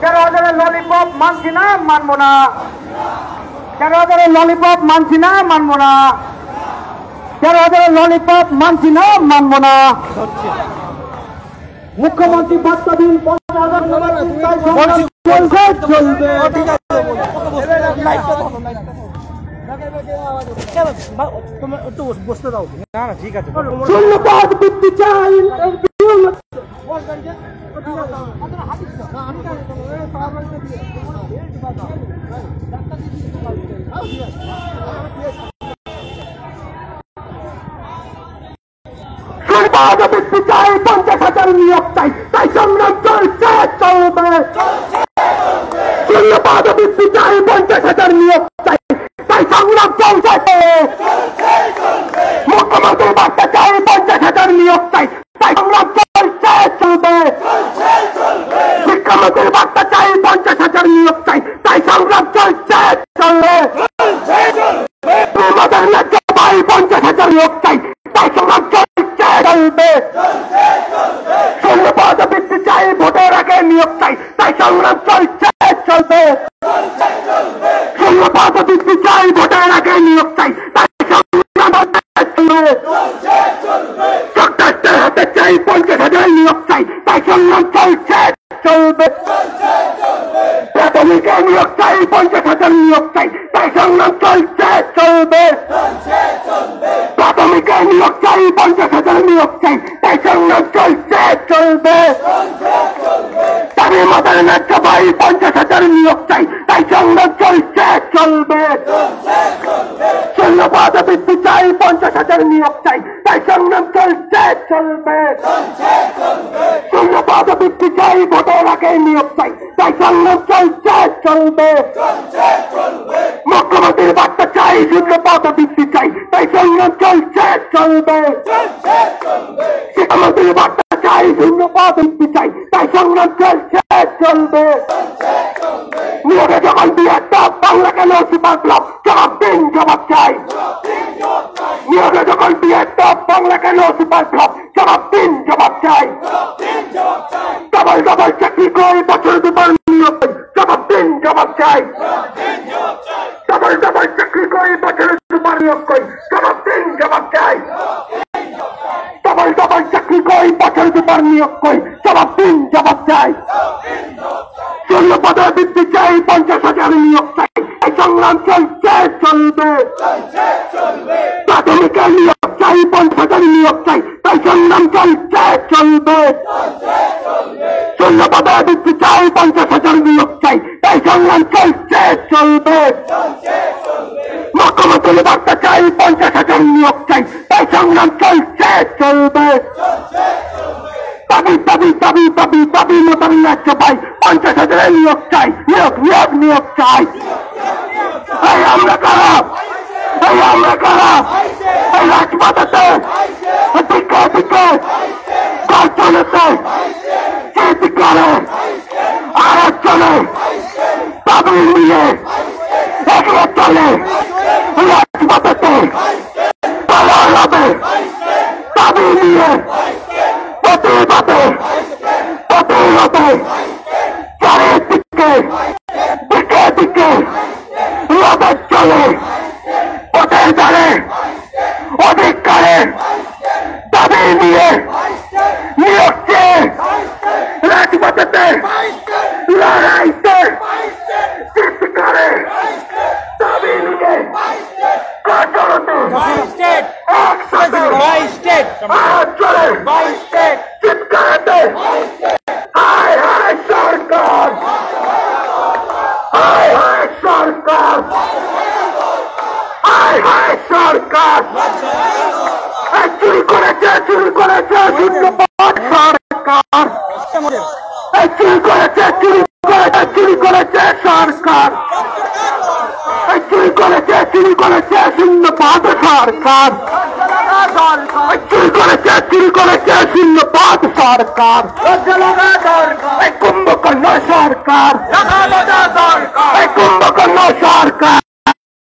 13,000 lollipop মানছি না, মানবো না। 13,000 ললিপপ মানছি না, মানবো না। 13,000 ললিপপ মানছি না, মানবো না। মুখ্যমন্ত্রী বার্তা দিন, 50,000 চলবে চলবে। বসতে দাও না, না ঠিক আছে। শূন্যপদ বৃদ্ধি চাই, বৃদ্ধি চাই, 50,000 নিয়োগ চাই, তাই সংগ্রাম চলছে চলবে। শূন্যপদ বৃদ্ধি চাই, 50,000 নিয়োগ চাই, তাই সংগ্রাম চলছে। মুখ্যমন্ত্রী বার্তা চাই, 50,000 নিয়োগ চাই, তাই সংগ্রাম চলছে চলবে। শিক্ষামন্ত্রীর বার্তা চাই, 50,000 নিয়োগ চাই, তাই সংগ্রাম চলছে চলবে। আমাদের ন্যায্য পাই, 50,000 নিয়োগ চাই, তাই সংগ্রাম চলছে চলবে। শূন্যপদ বৃদ্ধি চাই, ভোটের আগে নিয়োগ চাই, তাই সংগ্রাম চলছে চলবে। শূন্যপদ বৃদ্ধি চাই, ভোটের আগে নিয়োগ চাই, তাই সংগ্রাম চলবে। সরকারদের হাতে চাই, 50,000 নিয়োগ চাই, তাই সংগ্রাম চলছে চলবে। প্রাথমিক নিয়োগ চাই, 50,000 নিয়োগ চাই, তাই সংগ্রাম চলছে চলবে। প্রাথমিক নিয়োগ চাই, 50,000 নিয়োগ চাই, তাই সংগ্রাম চলছে চলবে। তাদের মাথার ন্যায্য পাই, 50,000 নিয়োগ চাই, তাই সংগ্রাম চলছে চলবে। শূন্যপদ বৃদ্ধি চাই, 50,000 নিয়োগ চাই, তাই সংগ্রাম চলছে চলবে। শূন্যপদ বৃদ্ধি চাই, ভোটের আগে নিয়োগ চাই, তাই সংগ্রাম চলছে চলবে। মুখ্যমন্ত্রীর বার্তা চাই, শূন্যপদ বৃদ্ধি চাই, তাই সংগ্রাম চলছে চলবে। শিক্ষামন্ত্রীর বার্তা চাই, শূন্যপদ বৃদ্ধি চাই, তাই সংগ্রাম চলছে চলবে। নিয়োগে যখন বিয়ের টপ, বাংলা কেন সুপার ক্লাব, জবাব দিন, জবাব চাই। নিয়োগে যখন বিয়ের টপ, বাংলা কেন সুপার ক্লাব, জবাব দিন, জবাব চাই। ডবল ডবল চাকরি করে বছর দুবার নিয়োগ, জবাব দিন, জবাব চাই। ডবল ডবল চাকরি করে বছর দুবার নিয়োগ করি, জবাব দিন, জবাব চাই। ডবল ডবল চাকরি করে বছর দুবার নিয়োগ করি, জবাব দিন, জবাব চাই। শূন্যপদ বৃদ্ধি চাই, 50,000 নিয়োগ চাই, এই সংগ্রাম চলছে চলবে। প্রাথমিক নিয়োগ চাই, 50,000 নিয়োগ চাই, তাই সংগ্রাম চলছে চলবে। শূন্যপদ বৃদ্ধি চাই, 50,000 নিয়োগ চাই, তাই সংগ্রাম চলছে চলবে। মুখ্যমন্ত্রীর বার্তা চাই, 50,000 নিয়োগ চাই, তাই সংগ্রাম চলছে চলবে। দাবি দাবি দাবি দাবি দাবি মতন ন্যায্য পাই, 50,000 নিয়োগ চাই, নিয়োগ নিয়োগ নিয়োগ চাই। এই আমরা কারা, এই আমরা কারা, এই রাজপথেতে দিকে দিকে গর্জনেতে চিৎকারে আলোচনে দাবি নিয়ে এগিয়ে চলে রাজপথেতে পালার হবে দাবি নিয়ে প্রতিবাদে প্রতিরোধে চারিদিকে দিকে দিকে রোদের চলে পথের ধারে অধিকারে দাবি নিয়ে নিয়োগ চেয়ে রাজপথেতে লড়াইতে চিৎকারে দাবি নিয়ে চিৎকারে হায় হায় সরকার, হায় হায় সরকার, হায় হায় সরকার। চুরি করেছে শূন্যপদ সরকার, চুরি করেছে চুরি করেছে সরকার, চুরি করেছে শূন্যপদ সরকার, চুরি করেছে শূন্যপদ সরকার, কুম্ভকর্ণ সরকার, কুম্ভকর্ণ সরকার।